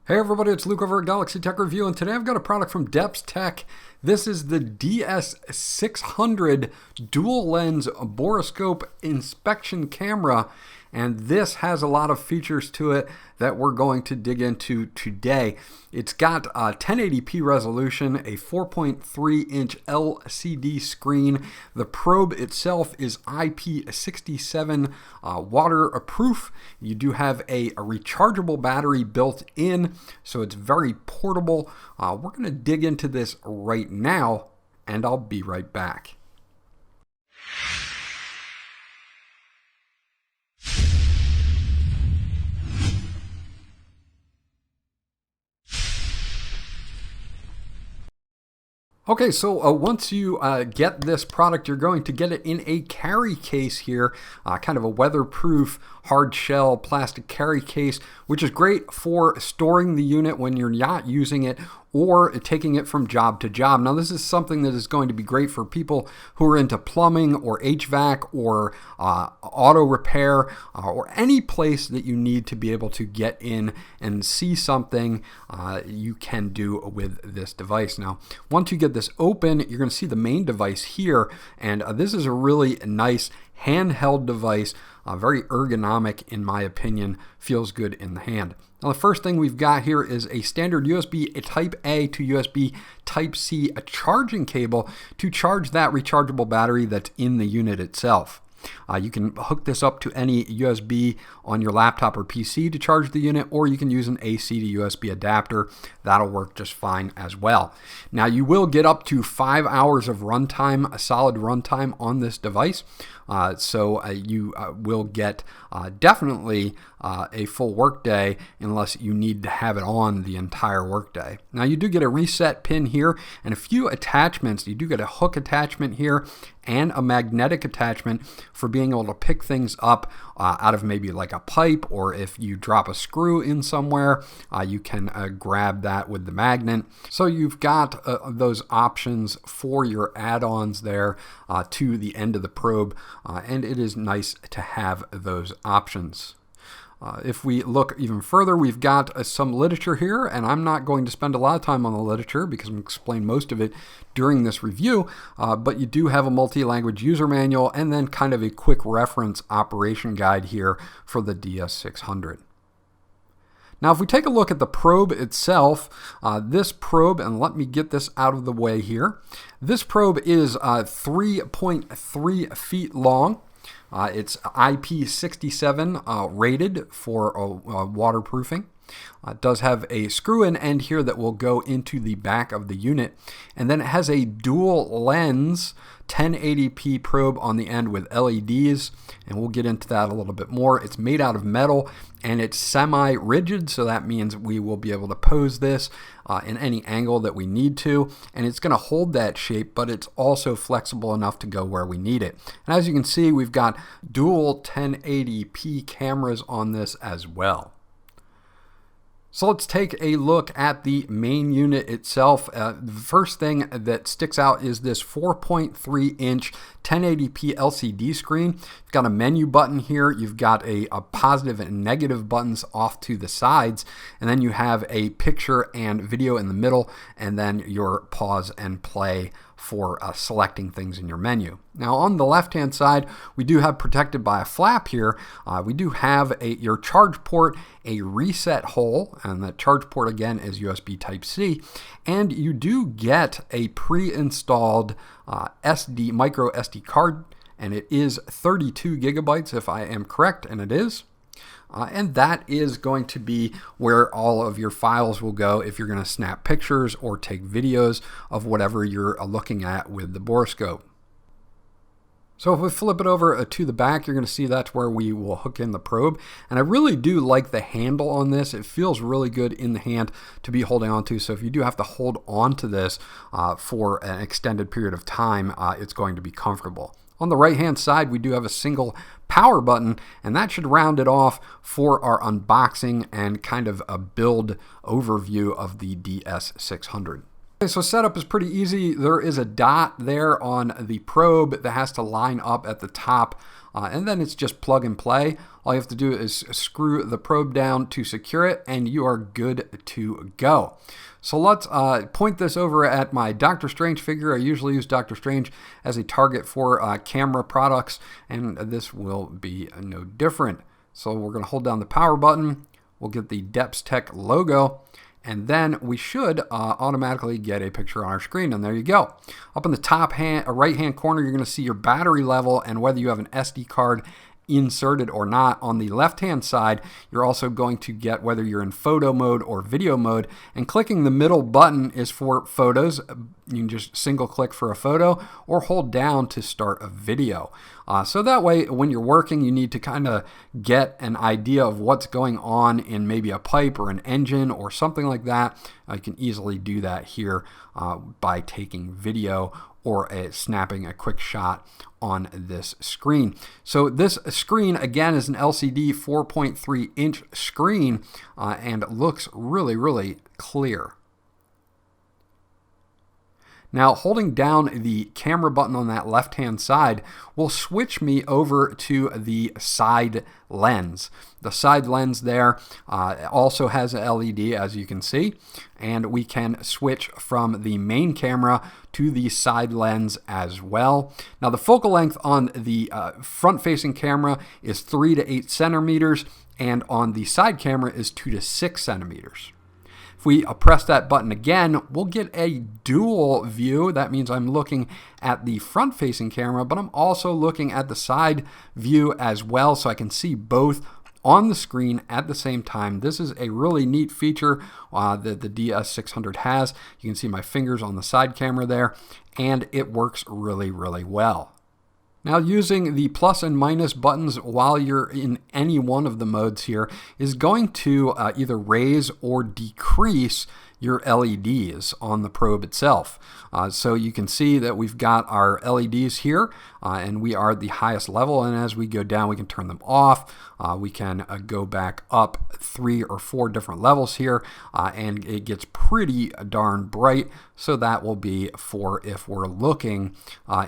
Hey everybody, it's Luke over at Galaxy Tech Review, and today I've got a product from DEPSTECH. This is the DS600 dual lens Borescope inspection camera, and this has a lot of features to it that we're going to dig into today. It's got a 1080p resolution, a 4.3-inch LCD screen. The probe itself is IP67 waterproof. You do have a rechargeable battery built in, so it's very portable. We're going to dig into this right now, and I'll be right back. Okay, so once you get this product, you're going to get it in a carry case here, kind of a weatherproof hard shell plastic carry case, which is great for storing the unit when you're not using it or taking it from job to job. Now, this is something that is going to be great for people who are into plumbing or HVAC or auto repair or any place that you need to be able to get in and see something. You can do with this device. Now, once you get this open, you're going to see the main device here, and this is a really nice handheld device, very ergonomic in my opinion, feels good in the hand. Now, the first thing we've got here is a standard USB Type A to USB Type C charging cable to charge that rechargeable battery that's in the unit itself. You can hook this up to any USB on your laptop or PC to charge the unit, or you can use an AC to USB adapter. That'll work just fine as well. Now, you will get up to 5 hours of runtime, a solid runtime on this device. So you will get definitely a full workday unless you need to have it on the entire workday. Now, you do get a reset pin here and a few attachments. You do get a hook attachment here and a magnetic attachment for being able to pick things up out of maybe like a pipe, or if you drop a screw in somewhere, you can grab that with the magnet. So you've got those options for your add-ons there to the end of the probe, and it is nice to have those options. If we look even further, we've got some literature here, and I'm not going to spend a lot of time on the literature because I'm going to explain most of it during this review, but you do have a multi-language user manual and then kind of a quick reference operation guide here for the DS600. Now, if we take a look at the probe itself, this probe, and let me get this out of the way here, this probe is 3.3 feet long. It's IP67 rated for waterproofing. It does have a screw-in end here that will go into the back of the unit, and then it has a dual lens 1080p probe on the end with LEDs, and we'll get into that a little bit more. It's made out of metal and it's semi-rigid, so that means we will be able to pose this in any angle that we need to, and it's going to hold that shape, but it's also flexible enough to go where we need it. And as you can see, we've got dual 1080p cameras on this as well. So let's take a look at the main unit itself. The first thing that sticks out is this 4.3-inch 1080p LCD screen. You've got a menu button here. You've got a positive and negative buttons off to the sides, and then you have a picture and video in the middle, and then your pause and play for selecting things in your menu. Now, on the left-hand side, we do have, protected by a flap here, we do have your charge port, a reset hole, and the charge port again is USB Type-C, and you do get a pre-installed micro SD card, and it is 32 gigabytes if I am correct, and it is. And that is going to be where all of your files will go if you're going to snap pictures or take videos of whatever you're looking at with the Borescope. So if we flip it over to the back, you're going to see that's where we will hook in the probe. And I really do like the handle on this. It feels really good in the hand to be holding onto. So if you do have to hold on to this for an extended period of time, it's going to be comfortable. On the right-hand side, we do have a single power button, and that should round it off for our unboxing and kind of a build overview of the DS600. Okay, so setup is pretty easy. There is a dot there on the probe that has to line up at the top, and then it's just plug and play. All you have to do is screw the probe down to secure it, and you are good to go. So let's point this over at my Doctor Strange figure. I usually use Doctor Strange as a target for camera products, and this will be no different. So we're going to hold down the power button. We'll get the DEPSTECH logo, and then we should automatically get a picture on our screen, and there you go. Up in the top right-hand corner, you're going to see your battery level and whether you have an SD card inserted or not. On the left-hand side, you're also going to get whether you're in photo mode or video mode, and clicking the middle button is for photos. You can just single click for a photo or hold down to start a video. So that way, when you're working, you need to kind of get an idea of what's going on in maybe a pipe or an engine or something like that. You can easily do that here by taking video or snapping a quick shot on this screen. So this screen, again, is an LCD 4.3 inch screen and looks really, really clear. Now, holding down the camera button on that left-hand side will switch me over to the side lens. The side lens there also has a LED, as you can see, and we can switch from the main camera to the side lens as well. Now, the focal length on the front-facing camera is 3 to 8 centimeters, and on the side camera is 2 to 6 centimeters. If we press that button again, we'll get a dual view. That means I'm looking at the front-facing camera, but I'm also looking at the side view as well, so I can see both on the screen at the same time. This is a really neat feature that the DS600 has. You can see my fingers on the side camera there, and it works really, really well. Now, using the plus and minus buttons while you're in any one of the modes here is going to either raise or decrease your LEDs on the probe itself. So you can see that we've got our LEDs here, and we are at the highest level, and as we go down, we can turn them off. We can go back up 3 or 4 different levels here, and it gets pretty darn bright. So that will be for if we're looking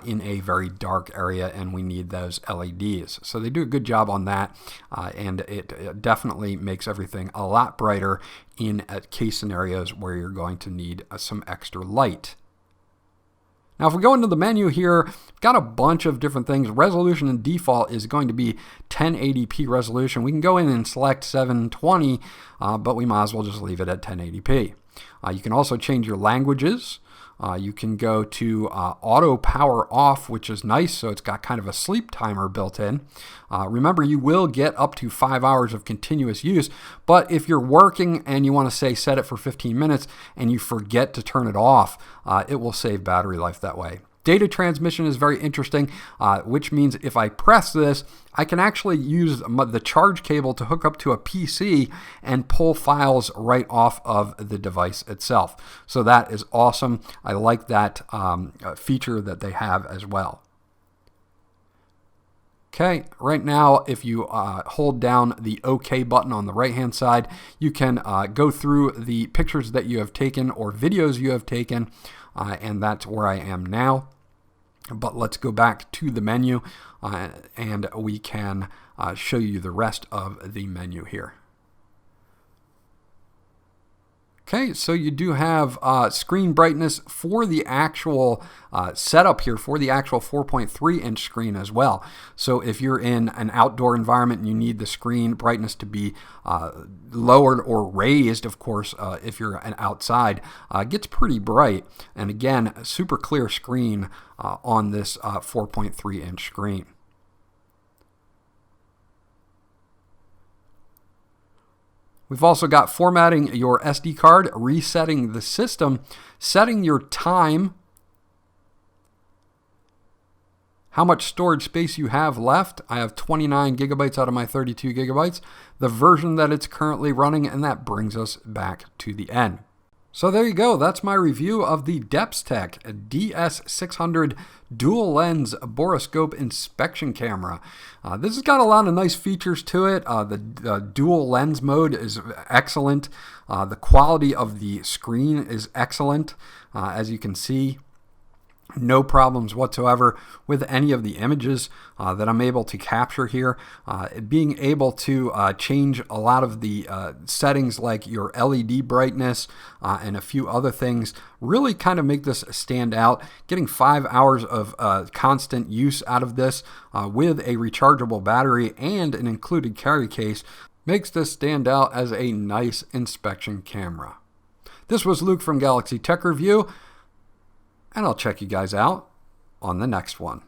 in a very dark area and we need those LEDs. So they do a good job on that, and it definitely makes everything a lot brighter in case scenarios where you're going to need some extra light. Now, if we go into the menu here, we've got a bunch of different things. Resolution and default is going to be 1080p resolution. We can go in and select 720, but we might as well just leave it at 1080p. You can also change your languages. You can go to auto power off, which is nice, so it's got kind of a sleep timer built in. Remember, you will get up to 5 hours of continuous use, but if you're working and you want to say set it for 15 minutes and you forget to turn it off, it will save battery life that way. Data transmission is very interesting, which means if I press this, I can actually use the charge cable to hook up to a PC and pull files right off of the device itself. So that is awesome. I like that feature that they have as well. Okay, right now, if you hold down the OK button on the right-hand side, you can go through the pictures that you have taken or videos you have taken, and that's where I am now. But let's go back to the menu, and we can show you the rest of the menu here. Okay, so you do have screen brightness for the actual setup here, for the actual 4.3 inch screen as well. So if you're in an outdoor environment and you need the screen brightness to be lowered or raised, of course, if you're outside, it gets pretty bright. And again, a super clear screen on this 4.3 inch screen. We've also got formatting your SD card, resetting the system, setting your time, how much storage space you have left. I have 29 gigabytes out of my 32 gigabytes, the version that it's currently running, and that brings us back to the end. So there you go. That's my review of the DEPSTECH DS600 dual lens borescope inspection camera. This has got a lot of nice features to it. The dual lens mode is excellent. The quality of the screen is excellent. As you can see, no problems whatsoever with any of the images that I'm able to capture here. Being able to change a lot of the settings like your LED brightness and a few other things really kind of make this stand out. Getting 5 hours of constant use out of this with a rechargeable battery and an included carry case makes this stand out as a nice inspection camera. This was Luke from Galaxy Tech Review, and I'll check you guys out on the next one.